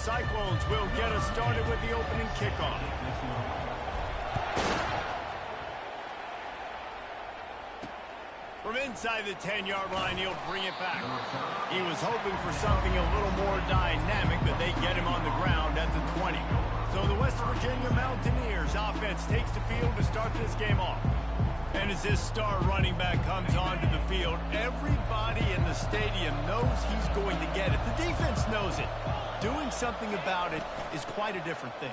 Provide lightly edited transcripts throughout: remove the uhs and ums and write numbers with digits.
Cyclones will get us started with the opening kickoff. From inside the 10-yard line, he'll bring it back. He was hoping for something a little more dynamic, but they get him on the ground at the 20. So the West Virginia Mountaineers offense takes the field to start this game off. And as this star running back comes onto the field, everybody in the stadium knows he's going to get it. The defense knows it. Doing something about it is quite a different thing.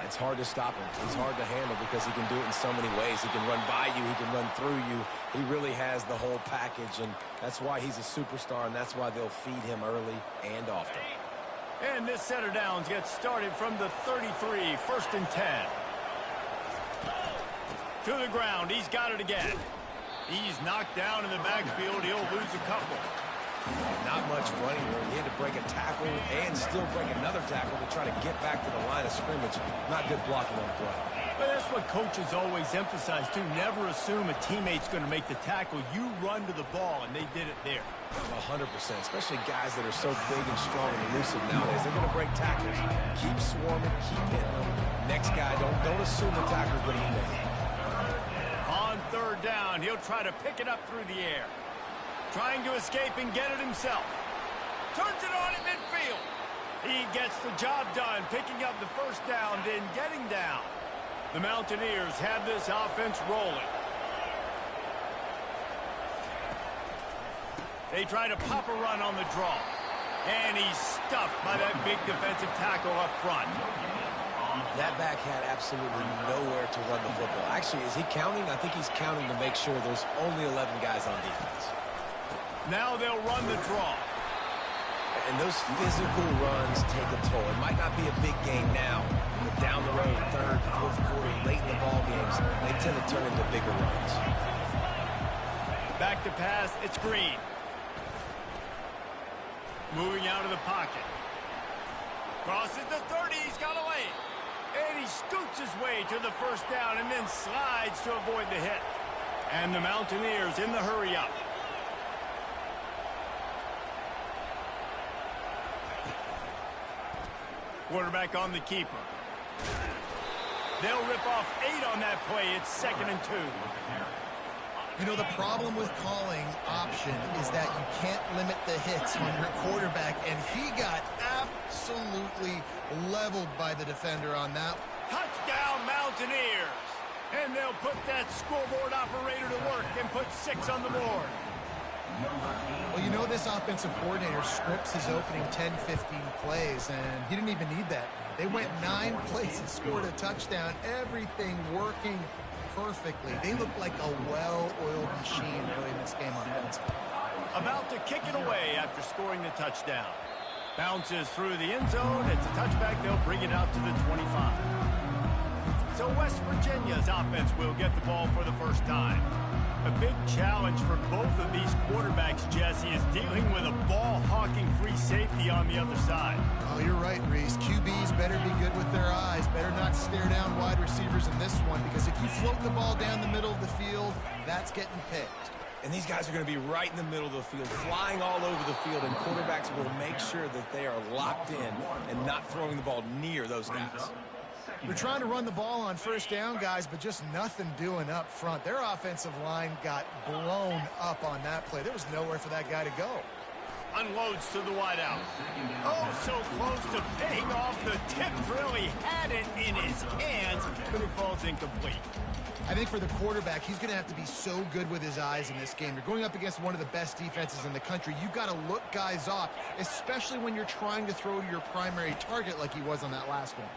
It's hard to stop him. He's hard to handle because he can do it in so many ways. He can run by you. He can run through you. He really has the whole package, and that's why he's a superstar, and that's why they'll feed him early and often. And this set of downs gets started from the 33, 1st and 10. To the ground, he's got it again. He's knocked down in the backfield. He'll lose a couple. Not much running room. He had to break a tackle and still break another tackle to try to get back to the line of scrimmage. Not good blocking on the play. But that's what coaches always emphasize, too. Never assume a teammate's going to make the tackle. You run to the ball, and they did it there. 100%, especially guys that are so big and strong and elusive nowadays. They're going to break tackles. Keep swarming, keep hitting them. Next guy, don't assume the tackle's going to be made. On 3rd down, he'll try to pick it up through the air. Trying to escape and get it himself. Turns it on at midfield. He gets the job done, picking up the 1st down, then getting down. The Mountaineers have this offense rolling. They try to pop a run on the draw. And he's stuffed by that big defensive tackle up front. That back had absolutely nowhere to run the football. Actually, is he counting? I think he's counting to make sure there's only 11 guys on defense. Now they'll run the draw. And those physical runs take a toll. It might not be a big game now, but down the road, 3rd, 4th quarter, late in the ball games, they tend to turn into bigger runs. Back to pass, it's Green. Moving out of the pocket. Crosses the 30, he's got a lane. And he scoots his way to the 1st down and then slides to avoid the hit. And the Mountaineers in the hurry-up. Quarterback on the keeper. They'll rip off 8 on that play. It's 2nd and 2. You know, the problem with calling option is that you can't limit the hits on your quarterback, and he got absolutely leveled by the defender on that. Touchdown, Mountaineers! And they'll put that scoreboard operator to work and put 6 on the board. Well, you know, this offensive coordinator scripts his opening 10-15 plays, and he didn't even need that. They went 9 plays and scored a touchdown, everything working perfectly. They look like a well-oiled machine early in this game offensively. About to kick it away after scoring the touchdown. Bounces through the end zone. It's a touchback. They'll bring it out to the 25. So West Virginia's offense will get the ball for the 1st time. A big challenge for both of these quarterbacks, Jesse, is dealing with a ball-hawking free safety on the other side. Oh, you're right, Reese. QBs better be good with their eyes. Better not stare down wide receivers in this one, because if you float the ball down the middle of the field, that's getting picked. And these guys are going to be right in the middle of the field, flying all over the field, and quarterbacks will make sure that they are locked in and not throwing the ball near those guys. They're trying to run the ball on 1st down, guys, but just nothing doing up front. Their offensive line got blown up on that play. There was nowhere for that guy to go. Unloads to the wideout. Oh, so close to paying off the tip drill. He had it in his hands, but it falls incomplete. I think for the quarterback, he's going to have to be so good with his eyes in this game. You're going up against one of the best defenses in the country. You've got to look guys off, especially when you're trying to throw to your primary target like he was on that last one.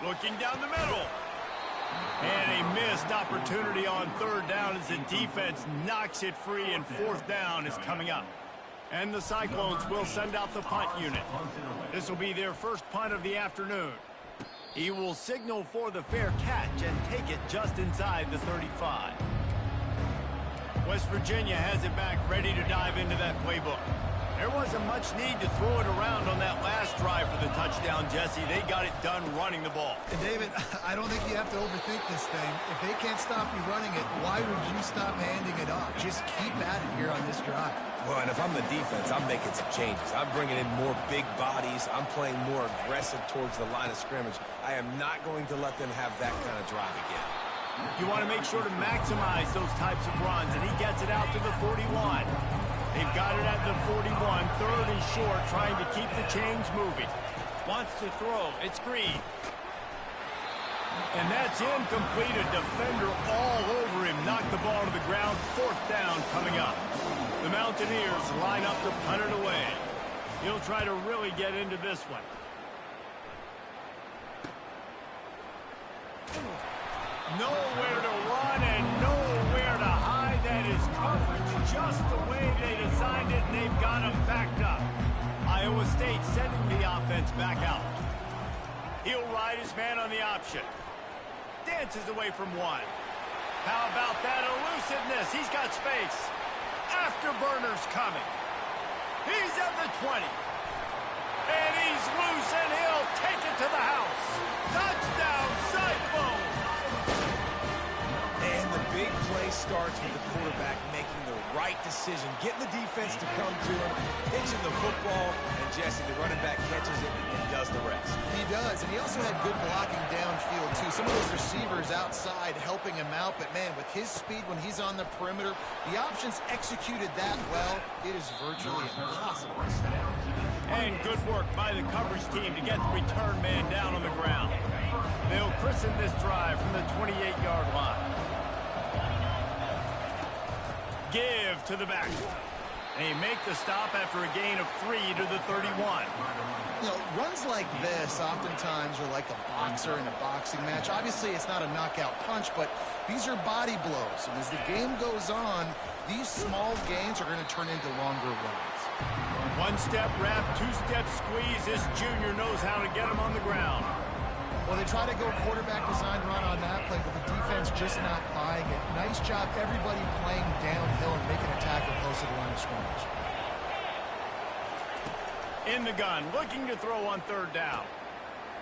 Looking down the middle. And a missed opportunity on 3rd down as the defense knocks it free, and 4th down is coming up. And the Cyclones will send out the punt unit. This will be their 1st punt of the afternoon. He will signal for the fair catch and take it just inside the 35. West Virginia has it back, ready to dive into that playbook. There wasn't much need to throw it around on that last drive for the touchdown, Jesse. They got it done running the ball. And David, I don't think you have to overthink this thing. If they can't stop you running it, why would you stop handing it off? Just keep at it here on this drive. Well, and if I'm the defense, I'm making some changes. I'm bringing in more big bodies. I'm playing more aggressive towards the line of scrimmage. I am not going to let them have that kind of drive again. You want to make sure to maximize those types of runs, and he gets it out to the 41. They've got it at the 41, third and short, trying to keep the chains moving. Wants to throw. It's Green. And that's incomplete. A defender all over him. Knocked the ball to the ground. Fourth down coming up. The Mountaineers line up to punt it away. He'll try to really get into this one. Nowhere to run and nowhere to hide. That is coverage just the way they designed it, and they've got him backed up. Iowa State sending the offense back out. He'll ride his man on the option. Dances away from one. How about that elusiveness? He's got space. Afterburner's coming. He's at the 20. And he's loose, and he'll take it to the house. Touchdown, Cyclones! And the big play starts with the quarterback making the right decision, getting the defense to come to him, pitching the football, and Jesse, the running back, catches it and does the rest. He does, and he also had good blocking downfield, too. Some of those receivers outside helping him out, but, man, with his speed when he's on the perimeter, the options executed that well, it is virtually impossible to stop. And good work by the coverage team to get the return man down on the ground. They'll christen this drive from the 28-yard line. Give to the back. They make the stop after a gain of 3 to the 31. You know, runs like this oftentimes are like a boxer in a boxing match. Obviously, it's not a knockout punch, but these are body blows. And as the game goes on, these small gains are going to turn into longer runs. One-step wrap, two-step squeeze. This junior knows how to get him on the ground. Well, they try to go quarterback design run on that play, but the defense just not buying it. Nice job, everybody playing downhill and making a tackle close to the line of scrimmage. In the gun, looking to throw on third down.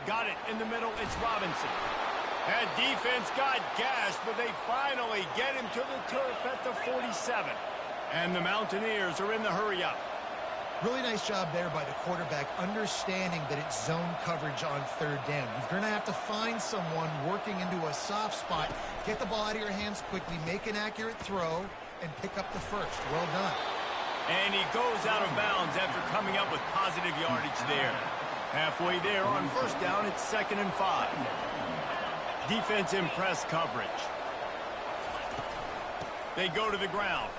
Got it in the middle, it's Robinson. That defense got gashed, but they finally get him to the turf at the 47. And the Mountaineers are in the hurry-up. Really nice job there by the quarterback, understanding that it's zone coverage on third down. You're going to have to find someone working into a soft spot, get the ball out of your hands quickly, make an accurate throw, and pick up the first. Well done. And he goes out of bounds after coming up with positive yardage there. Halfway there on first down, it's 2nd and 5. Defense in press coverage. They go to the ground.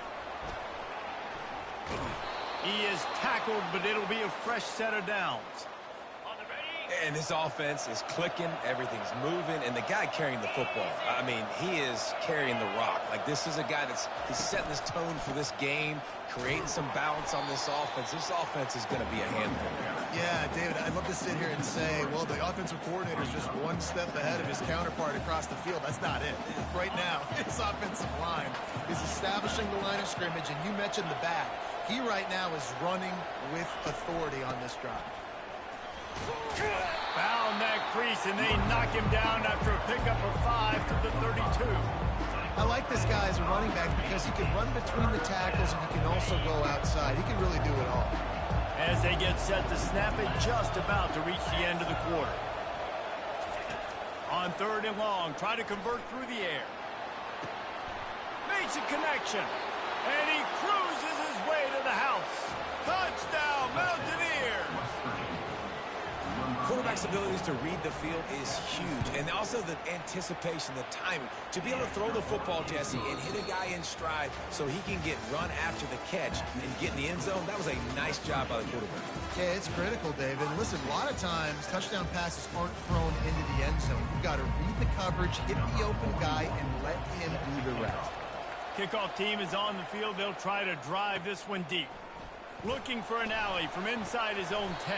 He is tackled, but it'll be a fresh set of downs. And this offense is clicking, everything's moving, and the guy carrying the football, I mean, he is carrying the rock. Like, this is a guy he's setting this tone for this game, creating some balance on this offense. This offense is going to be a handful. Yeah, David, I'd love to sit here and say, well, the offensive coordinator is just one step ahead of his counterpart across the field. That's not it. Right now, his offensive line is establishing the line of scrimmage, and you mentioned the back. He right now is running with authority on this drive. Found that crease, and they knock him down after a pickup of 5 to the 32. I like this guy as a running back because he can run between the tackles and he can also go outside. He can really do it all. As they get set to snap it, just about to reach the end of the quarter. On third and long, try to convert through the air. Makes a connection, and he cruises his way to the house. Touchdown, Mountaineers! Quarterback's abilities to read the field is huge, and also the anticipation, the timing. To be able to throw the football, Jesse, and hit a guy in stride so he can get run after the catch and get in the end zone, that was a nice job by the quarterback. Yeah, it's critical, David. Listen, a lot of times, touchdown passes aren't thrown into the end zone. You've got to read the coverage, hit the open guy, and let him do the rest. Kickoff team is on the field. They'll try to drive this one deep. Looking for an alley from inside his own 10.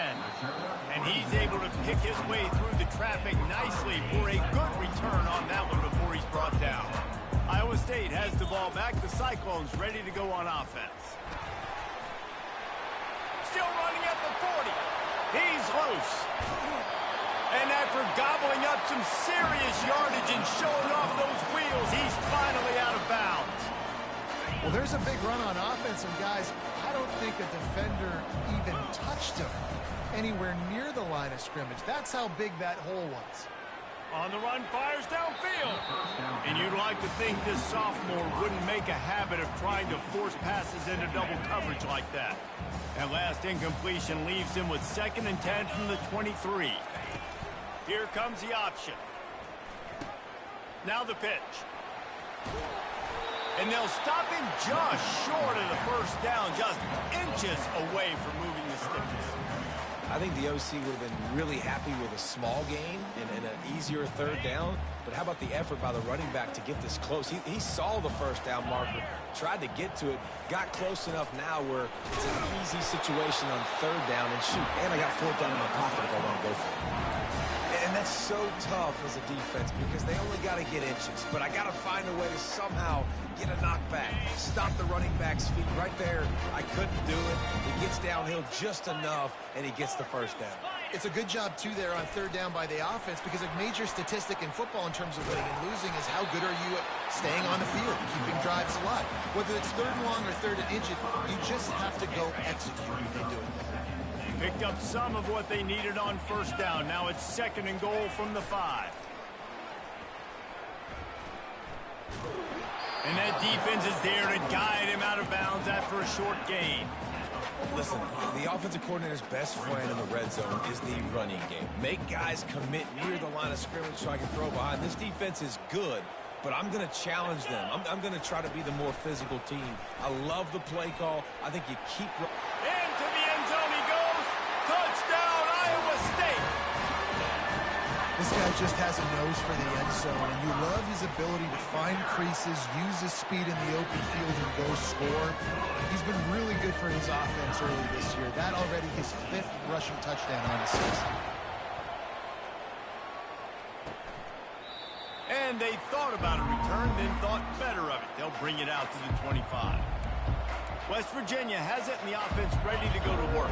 And he's able to pick his way through the traffic nicely for a good return on that one before he's brought down. Iowa State has the ball back. The Cyclones ready to go on offense. still running at the 40. He's loose. And after gobbling up some serious yardage and showing off those wheels, he's finally out of bounds. Well, there's a big run on offense, and guys, I don't think a defender even touched him anywhere near the line of scrimmage. That's how big that hole was. On the run, fires downfield. And you'd like to think this sophomore wouldn't make a habit of trying to force passes into double coverage like that. That last incompletion leaves him with 2nd and 10 from the 23. Here comes the option. Now the pitch. And they'll stop him just short of the first down, just inches away from moving the sticks. I think the OC would have been really happy with a small gain and an easier 3rd down. But how about the effort by the running back to get this close? He saw the first down marker, tried to get to it, got close enough now where it's an easy situation on 3rd down. And shoot, and I got 4th down in my pocket if I want to go for it. And that's so tough as a defense because they only got to get inches. But I got to find a way to somehow get a knockback, stop the running back's feet right there. I couldn't do it. He gets downhill just enough, and he gets the first down. It's a good job, too, there on 3rd down by the offense because a major statistic in football in terms of winning and losing is how good are you at staying on the field, keeping drives alive. Whether it's 3rd and long or 3rd and inches, you just have to go execute, and they do it. Picked up some of what they needed on 1st down. Now it's 2nd and goal from the 5. And that defense is there to guide him out of bounds after a short gain. Listen, the offensive coordinator's best friend in the red zone is the running game. Make guys commit near the line of scrimmage so I can throw behind. This defense is good, but I'm going to challenge them. I'm going to try to be the more physical team. I love the play call. I think you keep... Into the end zone he goes. Touchdown, Iowa State. This guy just has a nose for the end zone, and you love his ability to find creases, use his speed in the open field, and go score. He's been really good for his offense early this year. That already his 5th rushing touchdown on the season. And they thought about a return, then thought better of it. They'll bring it out to the 25. West Virginia has it in the offense ready to go to work.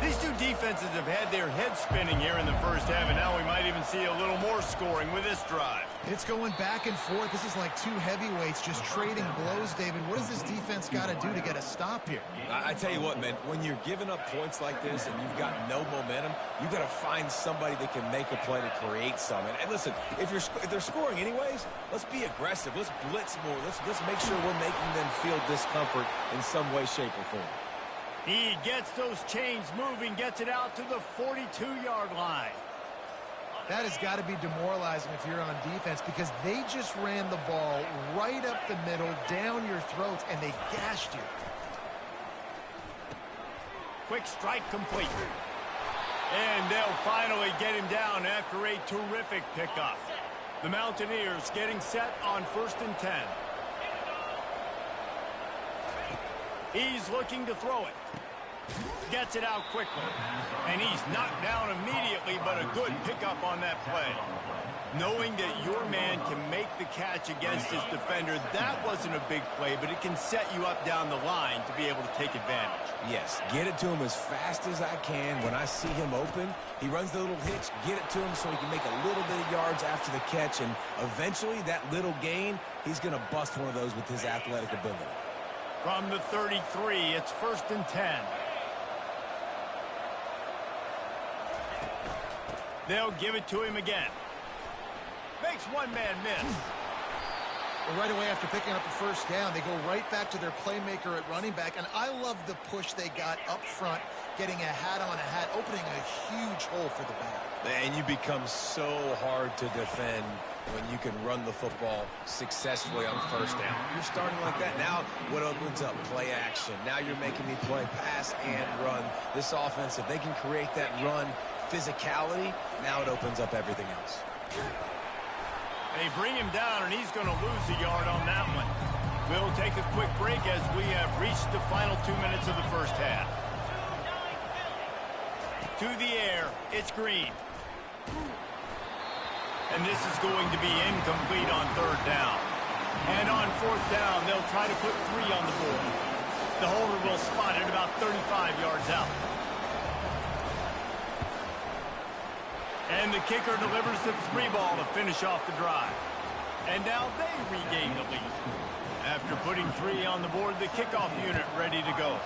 These two defenses have had their heads spinning here in the first half, and now we might even see a little more scoring with this drive. It's going back and forth. This is like two heavyweights just trading blows, David. What does this defense got to do to get a stop here? I tell you what, man, when you're giving up points like this and you've got no momentum, you've got to find somebody that can make a play to create some. And listen, if they're scoring anyways, let's be aggressive. Let's blitz more. Let's make sure we're making them feel discomfort in some way, shape, or form. He gets those chains moving, gets it out to the 42-yard line. That has got to be demoralizing if you're on defense because they just ran the ball right up the middle, down your throats, and they gashed you. Quick strike complete. And they'll finally get him down after a terrific pickup. The Mountaineers getting set on 1st and 10. He's looking to throw it. Gets it out quickly. And he's knocked down immediately, but a good pickup on that play. Knowing that your man can make the catch against his defender, that wasn't a big play, but it can set you up down the line to be able to take advantage. Yes, get it to him as fast as I can. When I see him open, he runs the little hitch, get it to him so he can make a little bit of yards after the catch, and eventually that little gain, he's going to bust one of those with his athletic ability. From the 33, it's 1st and 10. They'll give it to him again. Makes one man miss. Well, right away after picking up the first down, they go right back to their playmaker at running back, and I love the push they got up front, getting a hat on a hat, opening a huge hole for the back. And you become so hard to defend when you can run the football successfully on 1st down. You're starting like that. Now what opens up? Play action. Now you're making me play pass and run. This offense, if they can create that run physicality, now it opens up everything else. They bring him down, and he's going to lose a yard on that one. We'll take a quick break as we have reached the final 2 minutes of the first half. To the air, it's Green. And this is going to be incomplete on 3rd down. And on 4th down, they'll try to put 3 on the board. The holder will spot it about 35 yards out. And the kicker delivers the 3 ball to finish off the drive. And now they regain the lead. After putting 3 on the board, the kickoff unit ready to go.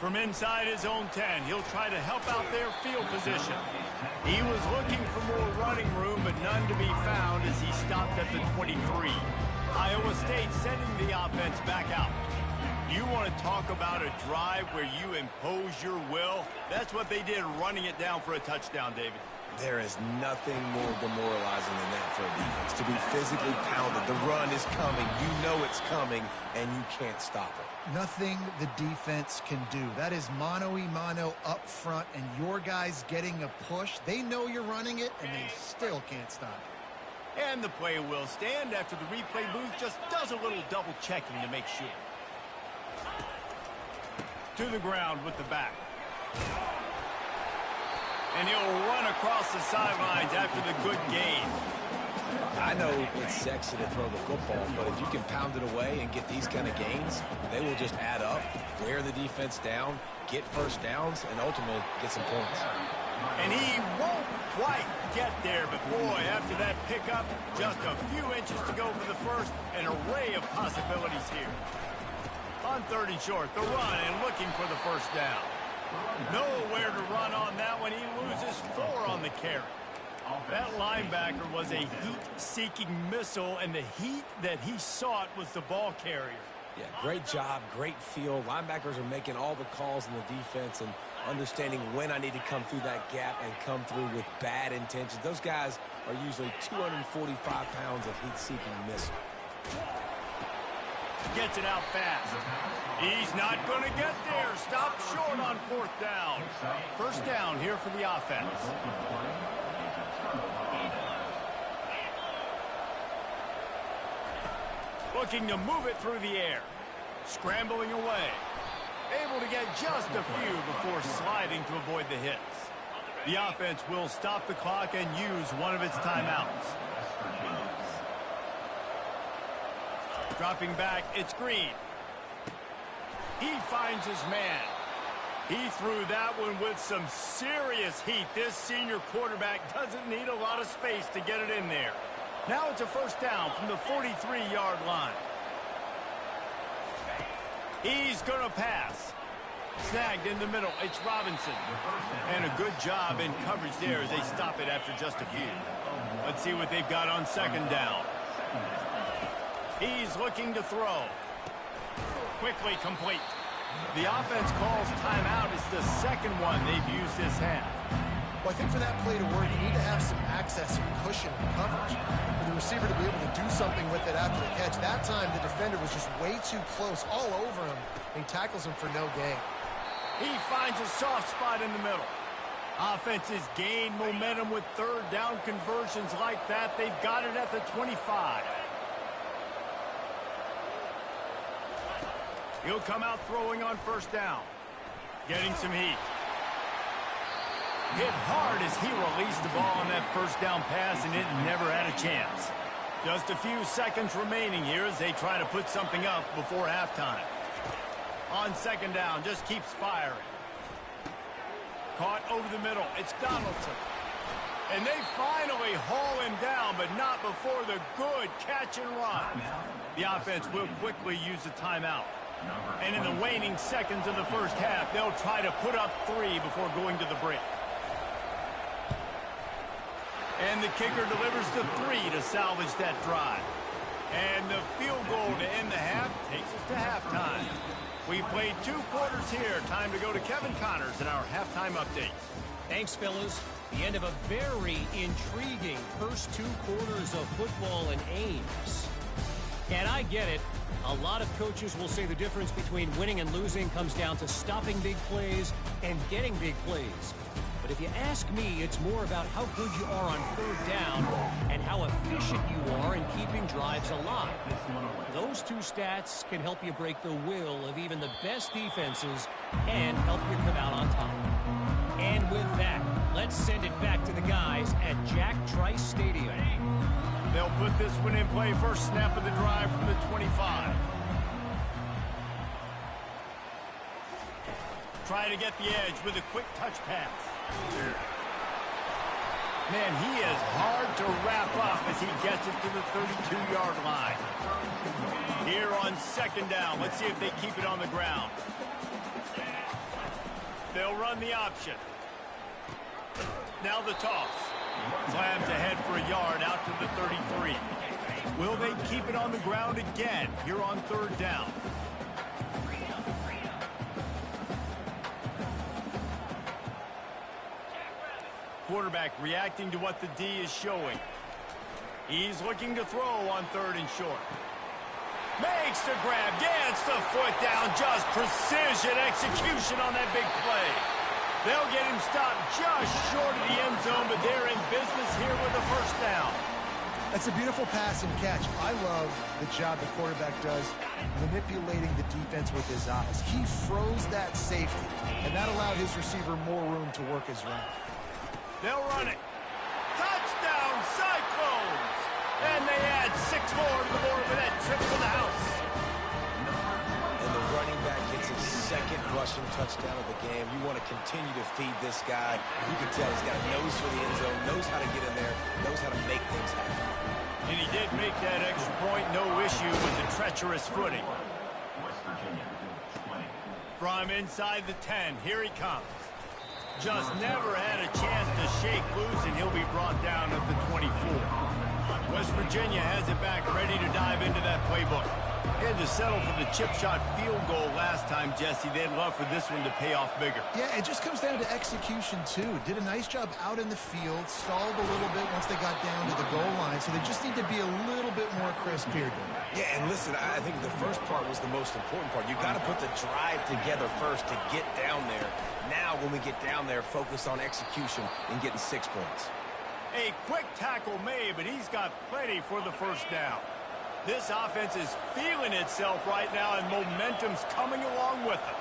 From inside his own 10, he'll try to help out their field position. He was looking for more running room, but none to be found as he stopped at the 23. Iowa State sending the offense back out. You want to talk about a drive where you impose your will? That's what they did, running it down for a touchdown, David. There is nothing more demoralizing than that for a defense, to be physically pounded. The run is coming. You know it's coming, and you can't stop it. Nothing the defense can do. That is mano-a-mano up front, and your guys getting a push. They know you're running it, and they still can't stop it. And the play will stand after the replay booth just does a little double-checking to make sure. To the ground with the back. And he'll run across the sidelines after the good gain. I know it's sexy to throw the football, but if you can pound it away and get these kind of gains, they will just add up, wear the defense down, get first downs, and ultimately get some points. And he won't quite get there, but boy, after that pickup, just a few inches to go for the first, an array of possibilities here. On 3rd and short, the run and looking for the first down. Nowhere to run on that one. He loses 4 on the carry. That linebacker was a heat-seeking missile, and the heat that he sought was the ball carrier. Yeah, great job, great feel. Linebackers are making all the calls in the defense and understanding when I need to come through that gap and come through with bad intentions. Those guys are usually 245 pounds of heat-seeking missile. Gets it out fast. He's not going to get there. Stop short on 4th down. First down here for the offense. Looking to move it through the air. Scrambling away. Able to get just a few before sliding to avoid the hits. The offense will stop the clock and use one of its timeouts. Dropping back, it's Green. He finds his man. He threw that one with some serious heat. This senior quarterback doesn't need a lot of space to get it in there. Now it's a first down from the 43-yard line. He's going to pass. Snagged in the middle. It's Robinson. And a good job in coverage there as they stop it after just a few. Let's see what they've got on 2nd down. He's looking to throw. Quickly complete. The offense calls timeout. It's the 2nd one they've used this half. Well, I think for that play to work, you need to have some access and cushion and coverage for the receiver to be able to do something with it after the catch. That time, the defender was just way too close, all over him. He tackles him for no gain. He finds a soft spot in the middle. Offenses gain momentum with 3rd down conversions like that. They've got it at the 25. He'll come out throwing on 1st down. Getting some heat. Hit hard as he released the ball on that 1st down pass, and it never had a chance. Just a few seconds remaining here as they try to put something up before halftime. On 2nd down, just keeps firing. Caught over the middle. It's Donaldson. And they finally haul him down, but not before the good catch and run. The offense will quickly use a timeout. And in the waning seconds of the first half, they'll try to put up 3 before going to the break. And the kicker delivers the 3 to salvage that drive. And the field goal to end the half takes us to halftime. We've played 2 quarters here. Time to go to Kevin Connors in our halftime update. Thanks, fellas. The end of a very intriguing first 2 quarters of football in Ames. And I get it. A lot of coaches will say the difference between winning and losing comes down to stopping big plays and getting big plays. But if you ask me, it's more about how good you are on 3rd down and how efficient you are in keeping drives alive. Those 2 stats can help you break the will of even the best defenses and help you come out on top. And with that, let's send it back to the guys at Jack Trice Stadium. They'll put this one in play. First snap of the drive from the 25. try to get the edge with a quick touch pass. Man, he is hard to wrap up as he gets it to the 32-yard line. Here on second down, let's see if they keep it on the ground. They'll run the option. Now the toss. Slams ahead for a yard out to the 33. Will they keep it on the ground again here on third down? Quarterback reacting to what the D is showing. He's looking to throw on third and short. Makes the grab, gets the foot down, just precision execution on that big play. They'll get him stopped just short of the end zone, but they're in business here with a first down. That's a beautiful pass and catch. I love the job the quarterback does manipulating the defense with his eyes. He froze that safety, and that allowed his receiver more room to work his route. They'll run it. Touchdown, Cyclones! And they add 6 more to the board with that trip to the house. And the running back gets his second rushing touchdown of the game. You want to continue to feed this guy. You can tell he's got a nose for the end zone, knows how to get in there, knows how to make things happen. And he did make that extra point, no issue with the treacherous footing. From inside the 10, here he comes. Just never had a chance to shake loose, and he'll be brought down at the 24. West Virginia has it back, ready to dive into that playbook. They had to settle for the chip shot field goal last time, Jesse. They'd love for this one to pay off bigger. Yeah, it just comes down to execution, too. Did a nice job out in the field, stalled a little bit once they got down to the goal line, so they just need to be a little bit more crisp here. Yeah, and listen, I think the first part was the most important part. You got to put the drive together first to get down there. Now, when we get down there, focus on execution and getting 6 points. A quick tackle made, but he's got plenty for the first down. This offense is feeling itself right now, and momentum's coming along with it.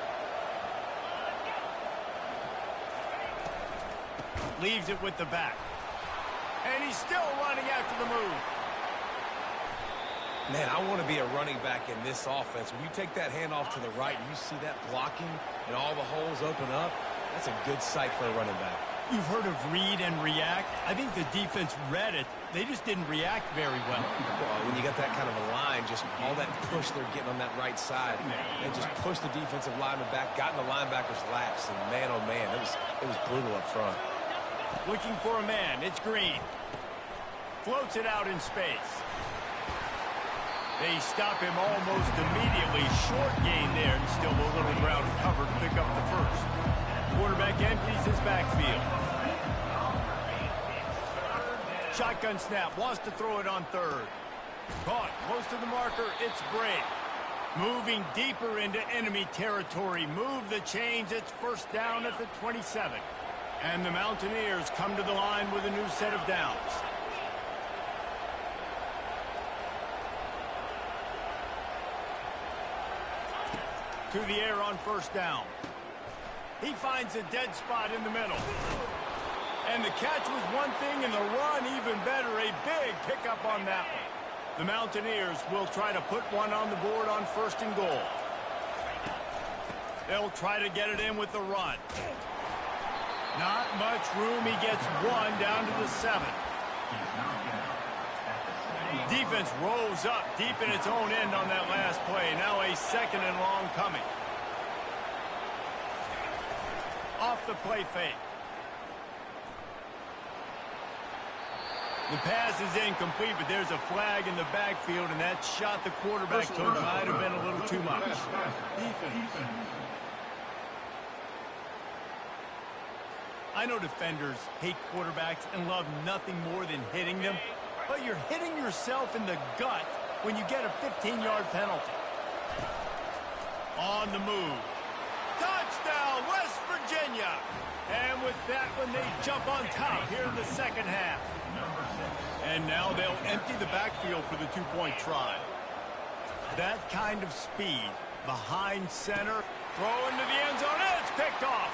Leaves it with the back. And he's still running after the move. Man, I want to be a running back in this offense. When you take that handoff to the right and you see that blocking and all the holes open up, that's a good sight for a running back. You've heard of read and react. I think the defense read it. They just didn't react very well. Well, when you got that kind of a line, just all that push they're getting on that right side, they just pushed the defensive lineman back, got in the linebacker's laps, and man, oh man, it was brutal up front. Looking for a man. It's Green. Floats it out in space. They stop him almost immediately. Short gain there, and still a little ground cover to pick up the first. Quarterback empties his backfield. Shotgun snap, wants to throw it on third. Caught, close to the marker, it's Bray. Moving deeper into enemy territory. Move the chains, it's first down at the 27. And the Mountaineers come to the line with a new set of downs. To the air on first down. He finds a dead spot in the middle. And the catch was one thing, and the run even better. A big pickup on that one. The Mountaineers will try to put one on the board on first and goal. They'll try to get it in with the run. Not much room. He gets one down to the 7. Defense rolls up deep in its own end on that last play. Now a second and long coming. Off the play fake. The pass is incomplete, but there's a flag in the backfield, and that shot the quarterback took might have been a little too much. I know defenders hate quarterbacks and love nothing more than hitting them, but you're hitting yourself in the gut when you get a 15-yard penalty. On the move. Touchdown, West Virginia! And with that one, they jump on top here in the second half. And now they'll empty the backfield for the two-point try. That kind of speed behind center. Throw into the end zone, and it's picked off.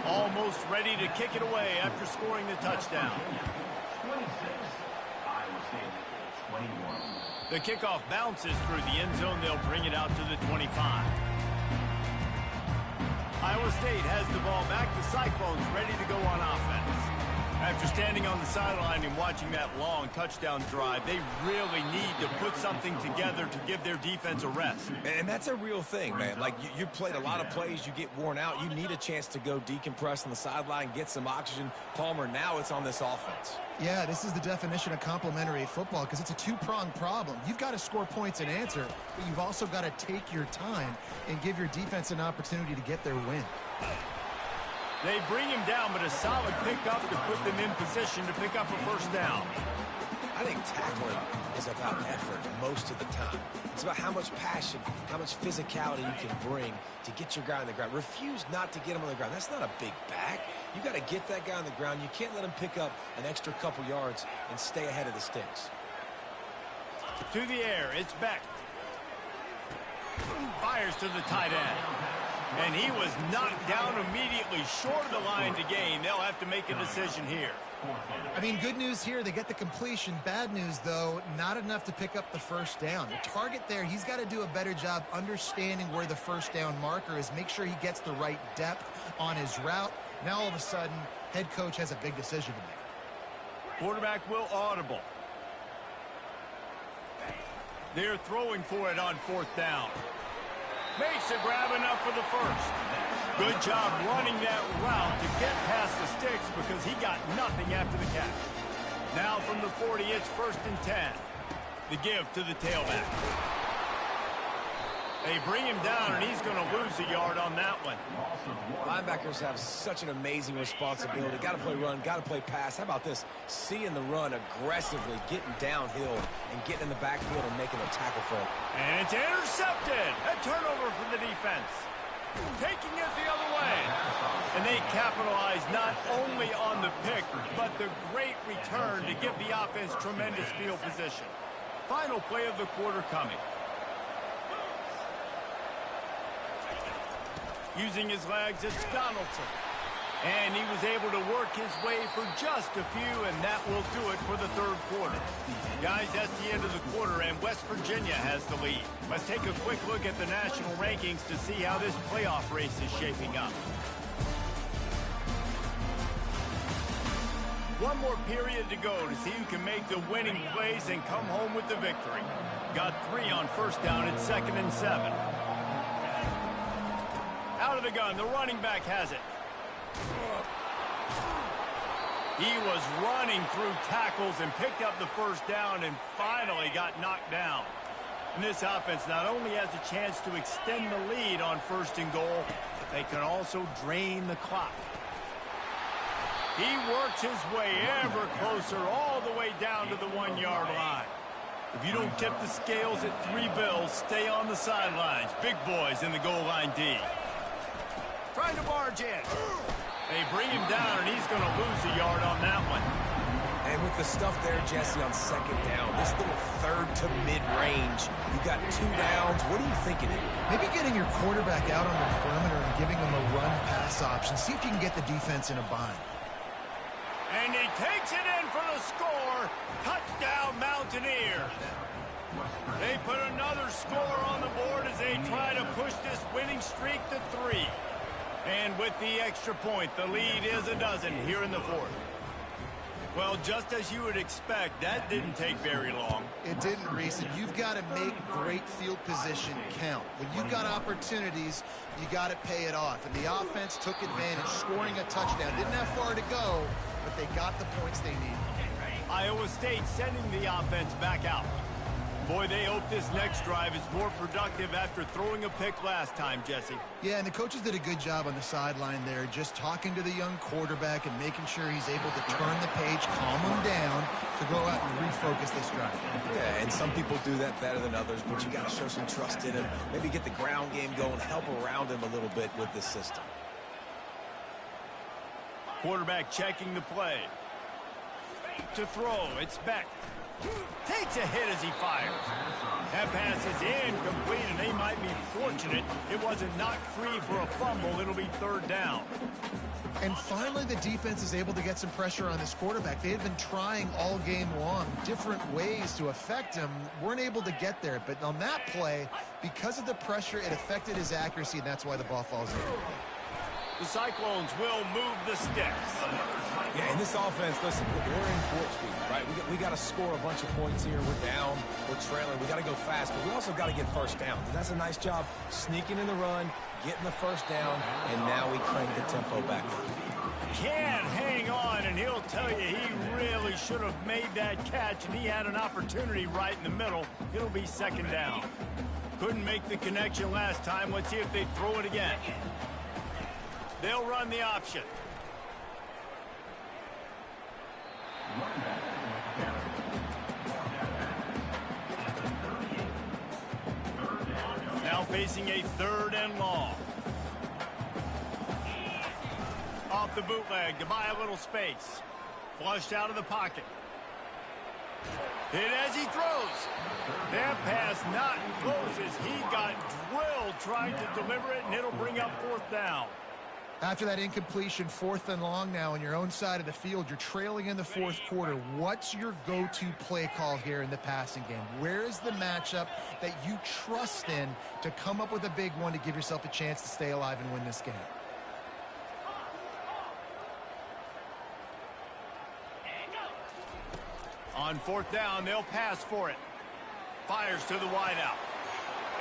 Almost ready to kick it away after scoring the touchdown. 26, Iowa State 21. The kickoff bounces through the end zone. They'll bring it out to the 25. Iowa State has the ball back. The Cyclones ready to go on offense. After standing on the sideline and watching that long touchdown drive, they really need to put something together to give their defense a rest. And that's a real thing, man. Like, you played a lot of plays, you get worn out. You need a chance to go decompress on the sideline, get some oxygen. Palmer, now it's on this offense. Yeah, this is the definition of complementary football because it's a two-pronged problem. You've got to score points and answer, but you've also got to take your time and give your defense an opportunity to get their win. They bring him down, but a solid pickup to put them in position to pick up a first down. I think tackling is about effort most of the time. It's about how much passion, how much physicality you can bring to get your guy on the ground. Refuse not to get him on the ground. That's not a big back. You got to get that guy on the ground. You can't let him pick up an extra couple yards and stay ahead of the sticks. To the air, it's Beck. Fires to the tight end. And he was knocked down immediately short of the line to gain. They'll have to make a decision here. I mean, good news here, they get the completion. Bad news, though, not enough to pick up the first down. The target there, he's got to do a better job understanding where the first down marker is, make sure he gets the right depth on his route. Now, all of a sudden, head coach has a big decision to make. Quarterback will audible. They're throwing for it on fourth down. Makes a grab enough for the first. Good job running that route to get past the sticks because he got nothing after the catch. Now from the 40, it's 1st and 10. The give to the tailback. They bring him down, and he's going to lose a yard on that one. Linebackers have such an amazing responsibility. Got to play run, got to play pass. How about this? Seeing the run aggressively, getting downhill, and getting in the backfield and making a tackle for him. And it's intercepted. A turnover for the defense. Taking it the other way. And they capitalize not only on the pick, but the great return to give the offense tremendous field position. Final play of the quarter coming. Using his legs, it's Donaldson. And he was able to work his way for just a few, and that will do it for the third quarter. Guys, that's the end of the quarter, and West Virginia has the lead. Let's take a quick look at the national rankings to see how this playoff race is shaping up. One more period to go to see who can make the winning plays and come home with the victory. Got 3 on first down at 2nd and 7. Out of the gun, the running back has it. He was running through tackles and picked up the first down and finally got knocked down. And this offense not only has a chance to extend the lead on 1st and goal, but they can also drain the clock. He works his way ever closer all the way down to the 1-yard line. If you don't tip the scales at 3 bills, stay on the sidelines. Big boys in the goal line D. Trying to barge in. They bring him down, and he's going to lose a yard on that one. And with the stuff there, Jesse, on 2nd down, this little 3rd to mid-range, you got 2 downs. What are you thinking of? Maybe getting your quarterback out on the perimeter and giving him a run-pass option. See if you can get the defense in a bind. And he takes it in for the score. Touchdown, Mountaineers. They put another score on the board as they try to push this winning streak to 3. And with the extra point, the lead is a dozen here in the 4th. Well, just as you would expect, that didn't take very long. It didn't, Reese, and you've got to make great field position count. When you've got opportunities, you got to pay it off. And the offense took advantage, scoring a touchdown. Didn't have far to go, but they got the points they needed. Iowa State sending the offense back out. Boy, they hope this next drive is more productive after throwing a pick last time, Jesse. Yeah, and the coaches did a good job on the sideline there, just talking to the young quarterback and making sure he's able to turn the page, calm him down, to go out and refocus this drive. Yeah, and some people do that better than others, but you got to show some trust in him. Maybe get the ground game going, help around him a little bit with this system. Quarterback checking the play. To throw, it's Beck. Takes a hit as he fires. That pass is incomplete, and they might be fortunate it wasn't knocked free for a fumble. It'll be third down. And finally, the defense is able to get some pressure on this quarterback. They had been trying all game long different ways to affect him. Weren't able to get there. But on that play, because of the pressure, it affected his accuracy, and that's why the ball falls in. The Cyclones will move the sticks. Yeah, in this offense, listen, we're in warp speed, right? We got to score a bunch of points here. We're down. We're trailing. We got to go fast, but we also got to get first down. And that's a nice job sneaking in the run, getting the first down, and now we crank the tempo back. Can't hang on, and he'll tell you he really should have made that catch, and he had an opportunity right in the middle. It'll be second down. Couldn't make the connection last time. Let's see if they throw it again. They'll run the option. Now facing a third and long. Off the bootleg to buy a little space. Flushed out of the pocket. Hit as he throws. That pass not close as he got drilled trying to deliver it, and it'll bring up fourth down. After that incompletion, fourth and long now on your own side of the field, you're trailing in the fourth quarter. What's your go-to play call here in the passing game? Where is the matchup that you trust in to come up with a big one to give yourself a chance to stay alive and win this game? On fourth down, they'll pass for it. Fires to the wideout.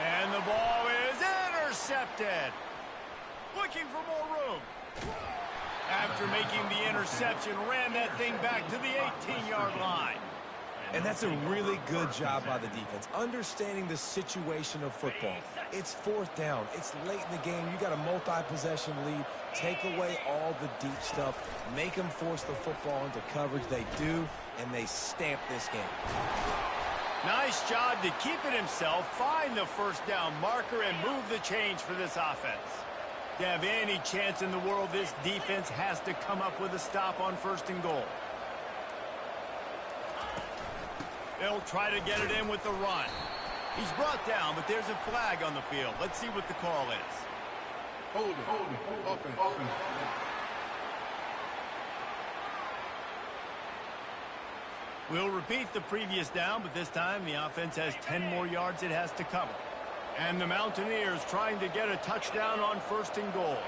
And the ball is intercepted. Looking for more room. After making the interception, ran that thing back to the 18-yard line. And that's a really good job by the defense, understanding the situation of football. It's fourth down. It's late in the game. You got a multi-possession lead. Take away all the deep stuff. Make them force the football into coverage. They do, and they stamp this game. Nice job to keep it himself, find the first down marker, and move the change for this offense. To have any chance in the world, this defense has to come up with a stop on first and goal. They'll try to get it in with the run. He's brought down, but there's a flag on the field. Let's see what the call is. Hold it. Open. We'll repeat the previous down, but this time the offense has 10 more yards it has to cover. And the Mountaineers trying to get a touchdown on first and goal.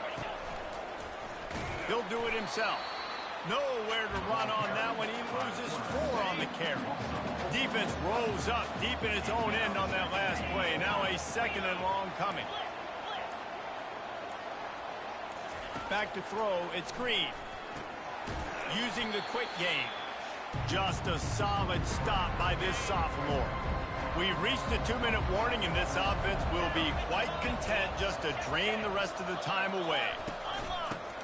He'll do it himself. Nowhere to run on that one. He loses 4 on the carry. Defense rolls up deep in its own end on that last play. Now a second and long coming. Back to throw. It's Green. Using the quick game. Just a solid stop by this sophomore. We've reached the 2-minute warning, and this offense will be quite content just to drain the rest of the time away.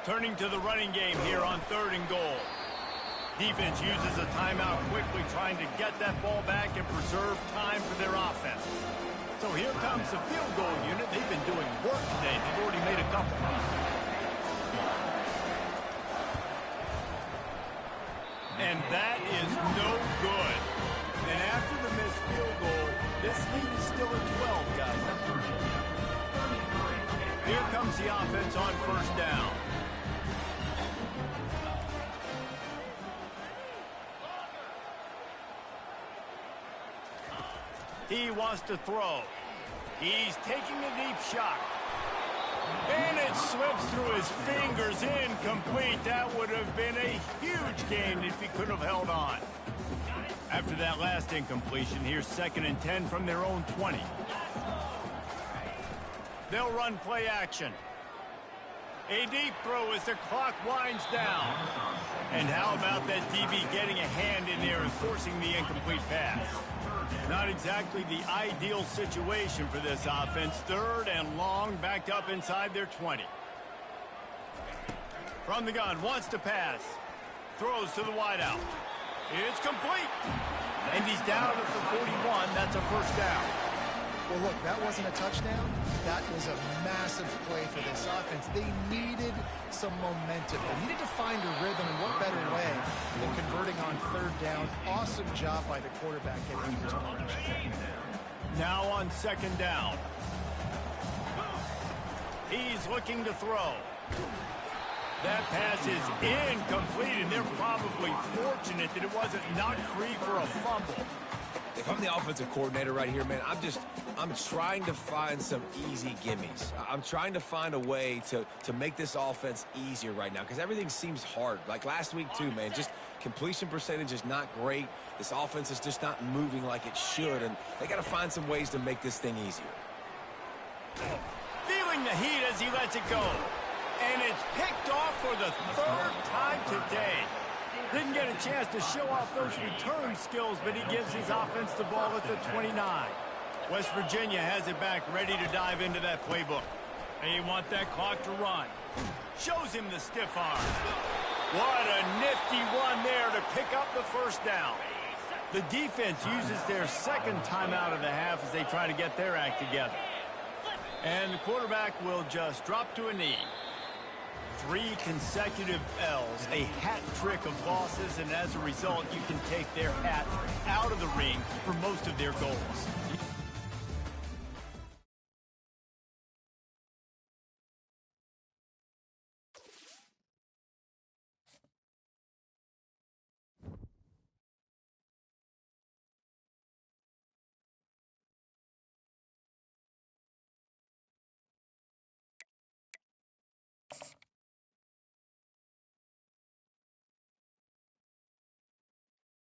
Turning to the running game here on third and goal. Defense uses a timeout quickly, trying to get that ball back and preserve time for their offense. So here comes the field goal unit. They've been doing work today. They've already made a couple. And that is no good. And after the missed field goal, this lead is still at 12, guys. Here comes the offense on first down. He wants to throw. He's taking a deep shot. And it slips through his fingers, incomplete. That would have been a huge gain if he could have held on. After that last incompletion, here's 2nd and 10 from their own 20. They'll run play action. A deep throw as the clock winds down. And how about that DB getting a hand in there and forcing the incomplete pass? Not exactly the ideal situation for this offense. 3rd and long, backed up inside their 20. From the gun, wants to pass. Throws to the wideout. It's complete. And he's down at the 41. That's a first down. Well, look, that wasn't a touchdown. That was a massive play for this offense. They needed some momentum. They needed to find a rhythm, and what better way than converting on third down. Awesome job by the quarterback getting his punch. Now on second down. He's looking to throw. That pass is incomplete, and they're probably fortunate that it wasn't knocked free for a fumble. If I'm the offensive coordinator right here, man, I'm trying to find some easy gimmies. I'm trying to find a way to make this offense easier right now because everything seems hard. Like last week, too, man, just completion percentage is not great. This offense is just not moving like it should, and they got to find some ways to make this thing easier. Feeling the heat as he lets it go. And it's picked off for the third time today. Didn't get a chance to show off those return skills, but he gives his offense the ball at the 29. West Virginia has it back, ready to dive into that playbook. They want that clock to run. Shows him the stiff arm. What a nifty run there to pick up the first down. The defense uses their second timeout of the half as they try to get their act together. And the quarterback will just drop to a knee. 3 consecutive L's, a hat trick of losses, and as a result, you can take their hat out of the ring for most of their goals.